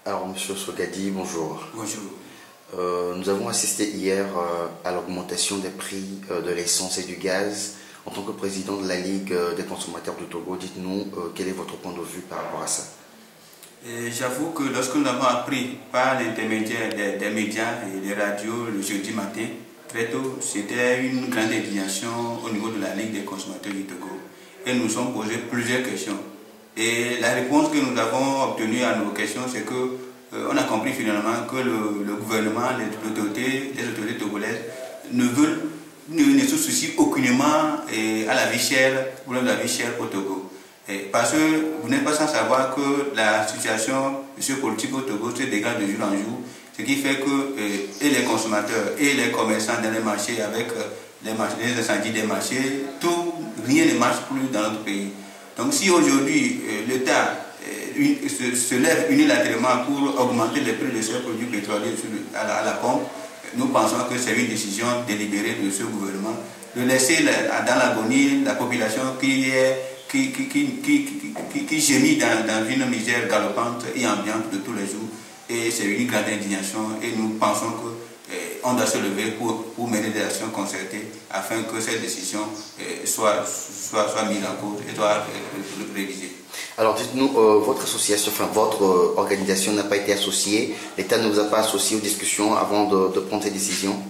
Alors, Monsieur Sogadi, bonjour. Bonjour. Nous avons assisté hier à l'augmentation des prix de l'essence et du gaz. En tant que président de la Ligue des consommateurs du Togo, dites-nous quel est votre point de vue par rapport à ça? J'avoue que lorsque nous avons appris par l'intermédiaire des médias et des radios le jeudi matin, très tôt, c'était une grande indignation au niveau de la Ligue des consommateurs du Togo. Et nous nous sommes posé plusieurs questions. Et la réponse que nous avons obtenue à nos questions, c'est que on a compris finalement que le gouvernement, les autorités togolaises ne se soucient aucunement à la vie chère, ou de la vie chère au Togo. Parce que vous n'êtes pas sans savoir que la situation politique au Togo se dégrade de jour en jour, ce qui fait que et les consommateurs et les commerçants dans les marchés, avec les incendies des marchés, rien ne marche plus dans notre pays. Donc si aujourd'hui l'État se lève unilatéralement pour augmenter les prix de ces produits pétroliers à la pompe, nous pensons que c'est une décision délibérée de ce gouvernement de laisser dans l'agonie la population qui gémit dans une misère galopante et ambiante de tous les jours. Et c'est une grande indignation et nous pensons qu'on doit se lever pour mener des actions concertées afin que cette décision soit mise en cause et soit révisée. Alors dites-nous, votre association, enfin votre organisation n'a pas été associée, l'État ne vous a pas associé aux discussions avant de prendre ces décisions?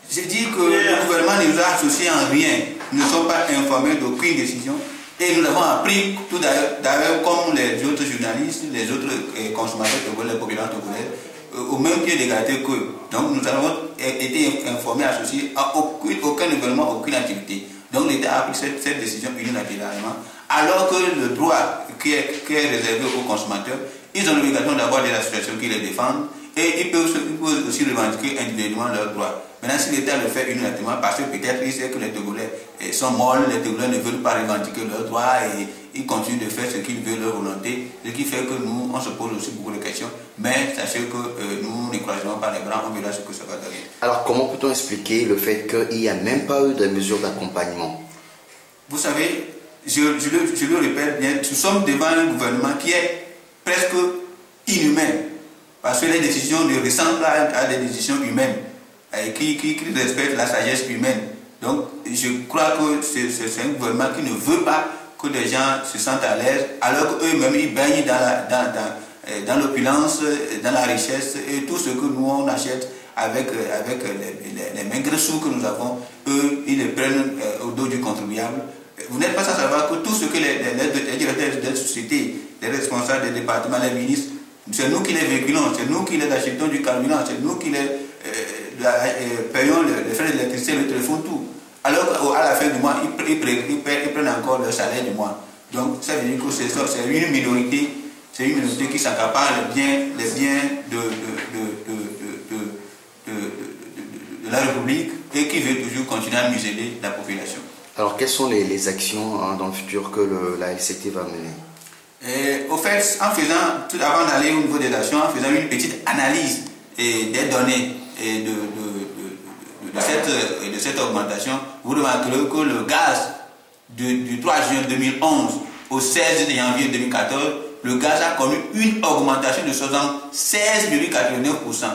J'ai dit que le gouvernement ne nous a associés en rien, nous ne sommes pas informés d'aucune décision. Et nous avons appris, tout d'ailleurs, comme les autres journalistes, les autres consommateurs togolais, les populations togolaises, au même pied d'égalité qu'eux. Donc nous avons été informés, associés à aucun événement, aucune activité. Donc l'État a pris cette décision unilatéralement, alors que le droit qui est réservé aux consommateurs, ils ont l'obligation d'avoir des associations qui les défendent et ils peuvent aussi revendiquer individuellement leurs droits. Maintenant, si l'État le fait unilatéralement, parce que peut-être il sait que les Togolais sont molles, les Togolais ne veulent pas revendiquer leurs droits et ils continuent de faire ce qu'ils veulent, leur volonté, ce qui fait que nous, on se pose aussi beaucoup de questions, mais sachez que nous ne croisons pas les bras, on verra ce que ça va donner. Alors, comment peut-on expliquer le fait qu'il n'y a même pas eu de mesures d'accompagnement? Vous savez, je le répète bien, nous sommes devant un gouvernement qui est presque inhumain, parce que les décisions ne ressemblent à des décisions humaines. Qui respecte la sagesse humaine. Donc, je crois que c'est un gouvernement qui ne veut pas que les gens se sentent à l'aise, alors qu'eux-mêmes, ils baignent dans l'opulence, dans la richesse, et tout ce que nous, on achète avec les maigres sous que nous avons, eux, ils les prennent au dos du contribuable. Vous n'êtes pas sans savoir que tout ce que les directeurs des sociétés, les responsables des départements, les ministres, c'est nous qui les véhiculons, c'est nous qui les achetons du carburant, c'est nous qui les payons les frais d'électricité, le téléphone, tout. Alors qu'à la fin du mois, ils prennent encore leur salaire du mois. Donc ça veut dire que c'est une minorité qui s'accapare les biens de la République et qui veut toujours continuer à museler la population. Alors quelles sont les actions dans le futur que la LCT va mener? Au fait, tout avant d'aller au niveau des actions, en faisant une petite analyse des données de cette augmentation, vous remarquerez que le gaz du 3 juin 2011 au 16 janvier 2014, le gaz a connu une augmentation de 76,89%.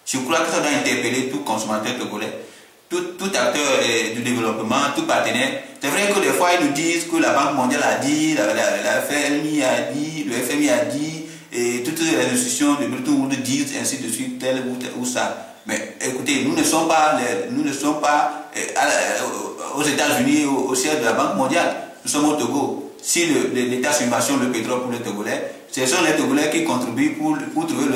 Je crois que ça doit interpeller tout consommateur togolais, tout acteur du développement, tout partenaire. C'est vrai que des fois ils nous disent que la Banque mondiale a dit, la FMI a dit, le FMI a dit, et toutes les institutions de Bretton Woods disent ainsi de suite, tel ou ça. Mais écoutez, nous ne sommes pas aux États-Unis, au siège de la Banque mondiale. Nous sommes au Togo. Si l'État subventionne le pétrole pour les Togolais, ce sont les Togolais qui contribuent pour trouver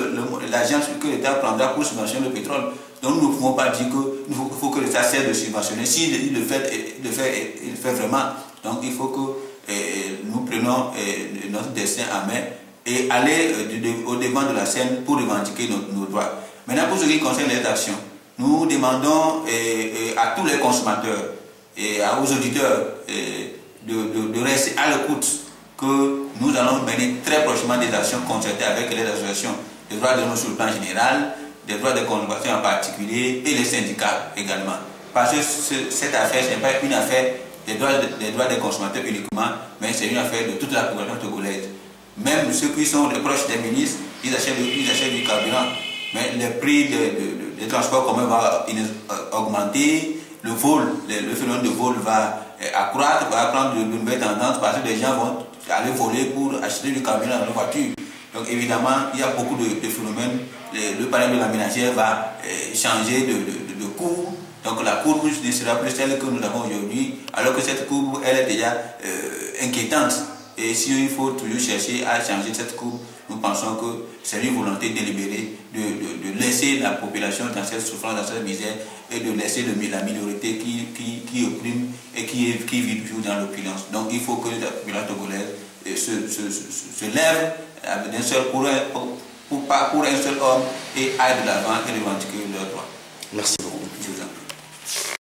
l'argent que l'État prendra pour subventionner le pétrole. Donc nous ne pouvons pas dire qu'il faut que l'État cesse de subventionner. S'il le fait vraiment. Donc il faut que nous prenions notre destin en main et aller au devant de la scène pour revendiquer nos droits. Maintenant, pour ce qui concerne les actions, nous demandons à tous les consommateurs et aux auditeurs de rester à l'écoute, que nous allons mener très prochainement des actions concertées avec les associations des droits de l'homme sur le plan général, des droits des consommateurs en particulier et les syndicats également. Parce que cette affaire, ce n'est pas une affaire des droits des consommateurs uniquement, mais c'est une affaire de toute la population togolaise. Même ceux qui sont les proches des ministres, ils achètent du carburant. Mais le prix des transports communs va augmenter, le phénomène de vol va accroître, va prendre de nouvelles tendances parce que les gens vont aller voler pour acheter du carburant dans leur voiture. Donc évidemment, il y a beaucoup de phénomènes. Le panel de la ménagère va changer de cours. Donc la courbe ne sera plus celle que nous avons aujourd'hui, alors que cette courbe, elle est déjà inquiétante. Et si il faut toujours chercher à changer cette courbe, nous pensons que c'est une volonté délibérée de laisser la population dans cette souffrance, dans cette misère, et de laisser la minorité qui opprime et qui vit toujours dans l'opulence. Donc il faut que la population togolaise se lève d'un seul pour un seul homme et aille de l'avant et revendiquer leurs droits. Merci beaucoup.